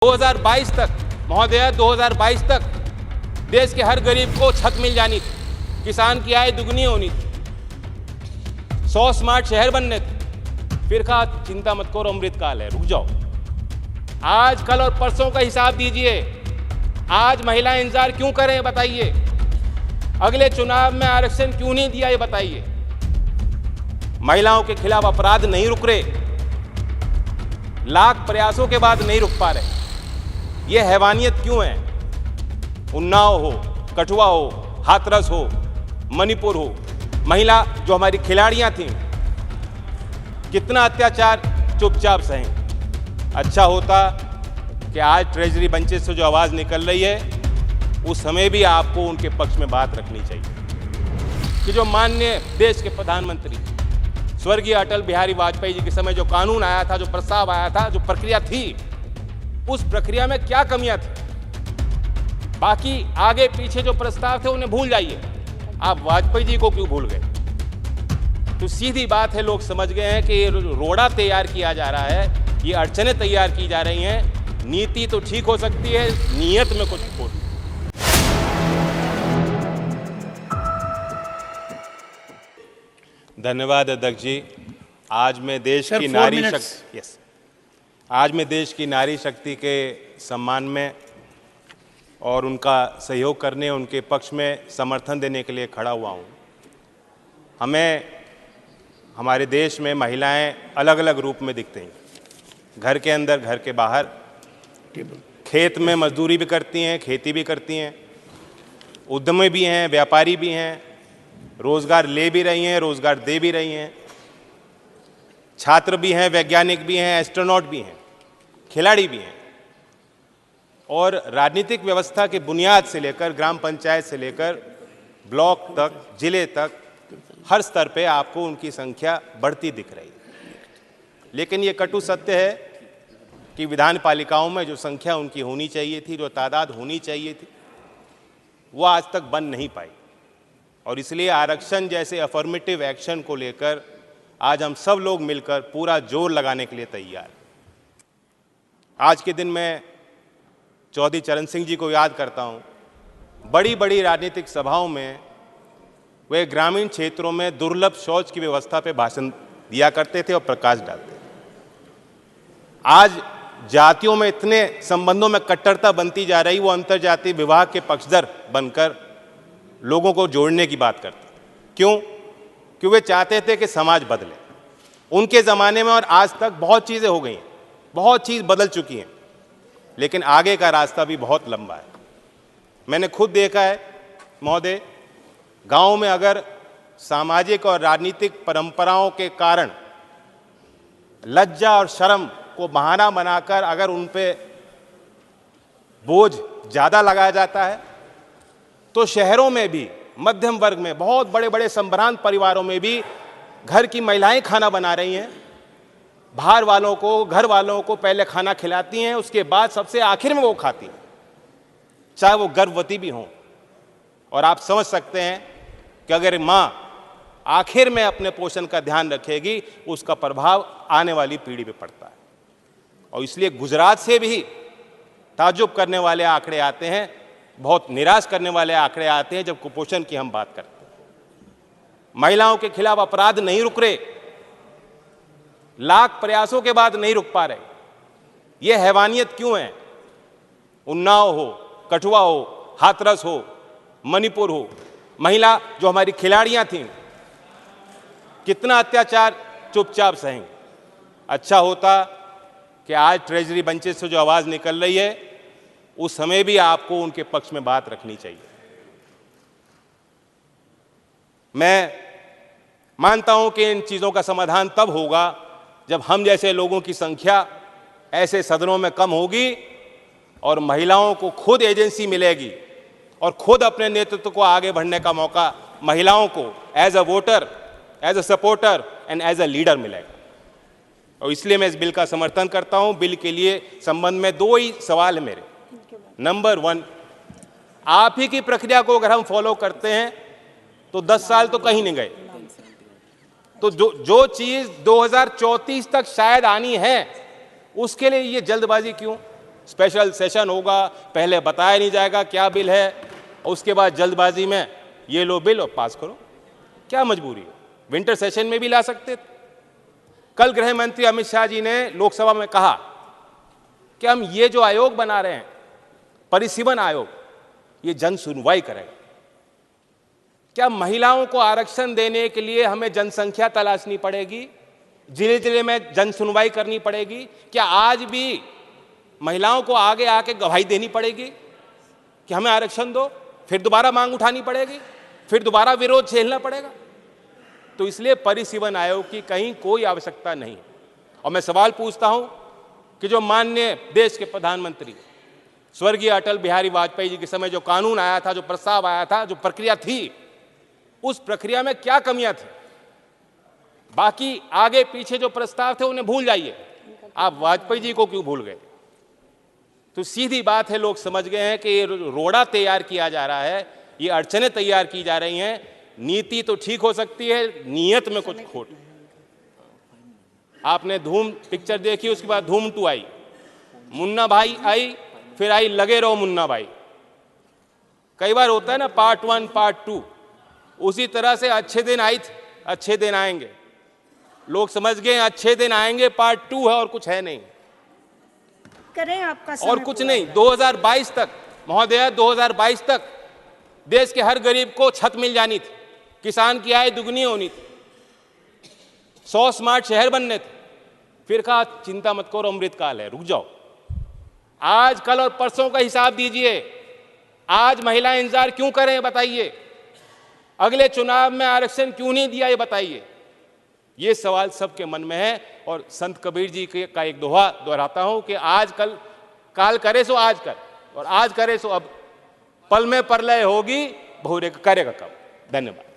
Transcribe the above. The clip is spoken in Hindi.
2022 तक महोदय 2022 तक देश के हर गरीब को छत मिल जानी थी, किसान की आय दुगनी होनी थी, 100 स्मार्ट शहर बनने थे। फिर कहा चिंता मत करो, अमृतकाल है, रुक जाओ। आज कल और परसों का हिसाब दीजिए। आज महिलाएं इंतजार क्यों करें बताइए? अगले चुनाव में आरक्षण क्यों नहीं दिया ये बताइए? महिलाओं के खिलाफ अपराध नहीं रुक रहे, लाख प्रयासों के बाद नहीं रुक पा रहे। ये हैवानियत क्यों है? उन्नाव हो, कठुआ हो, हाथरस हो, मणिपुर हो, महिला जो हमारी खिलाड़ियां थीं, कितना अत्याचार चुपचाप सहें। अच्छा होता कि आज ट्रेजरी बेंचेस से जो आवाज निकल रही है उस समय भी आपको उनके पक्ष में बात रखनी चाहिए कि जो माननीय देश के प्रधानमंत्री स्वर्गीय अटल बिहारी वाजपेयी जी के समय जो कानून आया था, जो प्रस्ताव आया था, जो प्रक्रिया थी, उस प्रक्रिया में क्या कमियां थी? बाकी आगे पीछे जो प्रस्ताव थे उन्हें भूल जाइए, आप वाजपेयी जी को क्यों भूल गए? तो सीधी बात है, लोग समझ गए हैं कि ये रोड़ा तैयार किया जा रहा है, ये अड़चनें तैयार की जा रही हैं। नीति तो ठीक हो सकती है, नीयत में कुछ खोट। धन्यवाद अध्यक्ष जी। आज मैं देश की नारी शक्ति आज मैं देश की नारी शक्ति के सम्मान में और उनका सहयोग करने, उनके पक्ष में समर्थन देने के लिए खड़ा हुआ हूँ। हमारे देश में महिलाएं अलग अलग रूप में दिखती हैं, घर के अंदर, घर के बाहर, खेत में मजदूरी भी करती हैं, खेती भी करती हैं, उद्यमी भी हैं, व्यापारी भी हैं, रोजगार ले भी रही हैं, रोजगार दे भी रही हैं, छात्र भी हैं, वैज्ञानिक भी हैं, एस्ट्रोनॉट भी हैं, खिलाड़ी भी हैं। और राजनीतिक व्यवस्था की बुनियाद से लेकर ग्राम पंचायत से लेकर ब्लॉक तक, जिले तक, हर स्तर पे आपको उनकी संख्या बढ़ती दिख रही है। लेकिन ये कटु सत्य है कि विधान पालिकाओं में जो संख्या उनकी होनी चाहिए थी, जो तादाद होनी चाहिए थी, वो आज तक बन नहीं पाई। और इसलिए आरक्षण जैसे अफर्मेटिव एक्शन को लेकर आज हम सब लोग मिलकर पूरा जोर लगाने के लिए तैयार। आज के दिन मैं चौधरी चरण सिंह जी को याद करता हूं। बड़ी बड़ी राजनीतिक सभाओं में वे ग्रामीण क्षेत्रों में दुर्लभ शौच की व्यवस्था पे भाषण दिया करते थे और प्रकाश डालते थे। आज जातियों में इतने संबंधों में कट्टरता बनती जा रही, वो अंतर्जातीय विवाह के पक्षधर बनकर लोगों को जोड़ने की बात करते। क्यों? क्योंकि वे चाहते थे कि समाज बदले। उनके ज़माने में और आज तक बहुत चीज़ें हो गई हैं, बहुत चीज़ बदल चुकी हैं, लेकिन आगे का रास्ता भी बहुत लंबा है। मैंने खुद देखा है महोदय, गांव में अगर सामाजिक और राजनीतिक परंपराओं के कारण लज्जा और शर्म को बहाना बनाकर अगर उन पे बोझ ज़्यादा लगाया जाता है, तो शहरों में भी, मध्यम वर्ग में, बहुत बड़े बड़े संभ्रांत परिवारों में भी घर की महिलाएं खाना बना रही हैं। बाहर वालों को, घर वालों को पहले खाना खिलाती हैं, उसके बाद सबसे आखिर में वो खाती हैं, चाहे वो गर्भवती भी हों। और आप समझ सकते हैं कि अगर माँ आखिर में अपने पोषण का ध्यान रखेगी, उसका प्रभाव आने वाली पीढ़ी पे पड़ता है। और इसलिए गुजरात से भी ताज्जुब करने वाले आंकड़े आते हैं, बहुत निराश करने वाले आंकड़े आते हैं जब कुपोषण की हम बात करते हैं। महिलाओं के खिलाफ अपराध नहीं रुक रहे, लाख प्रयासों के बाद नहीं रुक पा रहे। ये हैवानियत क्यों है? उन्नाव हो, कठुआ हो, हाथरस हो, मणिपुर हो, महिला जो हमारी खिलाड़ियां थीं, कितना अत्याचार चुपचाप सहें। अच्छा होता कि आज ट्रेजरी बेंचेस से जो आवाज निकल रही है उस समय भी आपको उनके पक्ष में बात रखनी चाहिए। मैं मानता हूं कि इन चीजों का समाधान तब होगा जब हम जैसे लोगों की संख्या ऐसे सदनों में कम होगी और महिलाओं को खुद एजेंसी मिलेगी और खुद अपने नेतृत्व को आगे बढ़ने का मौका महिलाओं को as a voter, as a supporter and as a leader मिलेगा। और इसलिए मैं इस बिल का समर्थन करता हूं। बिल के लिए संबंध में दो ही सवाल है मेरे। नंबर 1, आप ही की प्रक्रिया को अगर हम फॉलो करते हैं तो 10 साल तो कहीं नहीं गए। तो जो चीज 2034 तक शायद आनी है, उसके लिए ये जल्दबाजी क्यों? स्पेशल सेशन होगा, पहले बताया नहीं जाएगा क्या बिल है, और उसके बाद जल्दबाजी में ये लो बिल और पास करो। क्या मजबूरी है? विंटर सेशन में भी ला सकते थे। कल गृह मंत्री अमित शाह जी ने लोकसभा में कहा कि हम ये जो आयोग बना रहे हैं, परिसीमन आयोग, ये जन सुनवाई करेगा। क्या महिलाओं को आरक्षण देने के लिए हमें जनसंख्या तलाशनी पड़ेगी, जिले जिले में जन सुनवाई करनी पड़ेगी? क्या आज भी महिलाओं को आगे आके गवाही देनी पड़ेगी कि हमें आरक्षण दो? फिर दोबारा मांग उठानी पड़ेगी, फिर दोबारा विरोध झेलना पड़ेगा? तो इसलिए परिसीमन आयोग की कहीं कोई आवश्यकता नहीं। और मैं सवाल पूछता हूं कि जो माननीय देश के प्रधानमंत्री स्वर्गीय अटल बिहारी वाजपेयी जी के समय जो कानून आया था, जो प्रस्ताव आया था, जो प्रक्रिया थी, उस प्रक्रिया में क्या कमियां थी? बाकी आगे पीछे जो प्रस्ताव थे उन्हें भूल जाइए, आप वाजपेयी जी को क्यों भूल गए? तो सीधी बात है, लोग समझ गए हैं कि ये रोड़ा तैयार किया जा रहा है, ये अड़चनें तैयार की जा रही हैं। नीति तो ठीक हो सकती है, नीयत में कुछ खोट। आपने धूम पिक्चर देखी, उसके बाद धूम 2 आई, मुन्ना भाई आई, फिर आई लगे रहो मुन्ना भाई। कई बार होता है ना, पार्ट 1 पार्ट 2, उसी तरह से अच्छे दिन आई थे, अच्छे दिन आएंगे। लोग समझ गए अच्छे दिन आएंगे पार्ट 2 है और कुछ है नहीं, करें आपका और कुछ नहीं। 2022 तक महोदय, 2022 तक देश के हर गरीब को छत मिल जानी थी, किसान की आय दुगनी होनी थी, 100 स्मार्ट शहर बनने थे। फिर कहा चिंता मत करो, अमृतकाल है, रुक जाओ। आज कल और परसों का हिसाब दीजिए। आज महिलाएं इंतजार क्यों करें बताइए? अगले चुनाव में आरक्षण क्यों नहीं दिया ये बताइए? ये सवाल सबके मन में है। और संत कबीर जी का एक दोहा दोहराता हूं कि आज कल काल करे सो आज कर, और आज करे सो अब, पल में प्रलय होगी, बहुरे करेगा कब। धन्यवाद।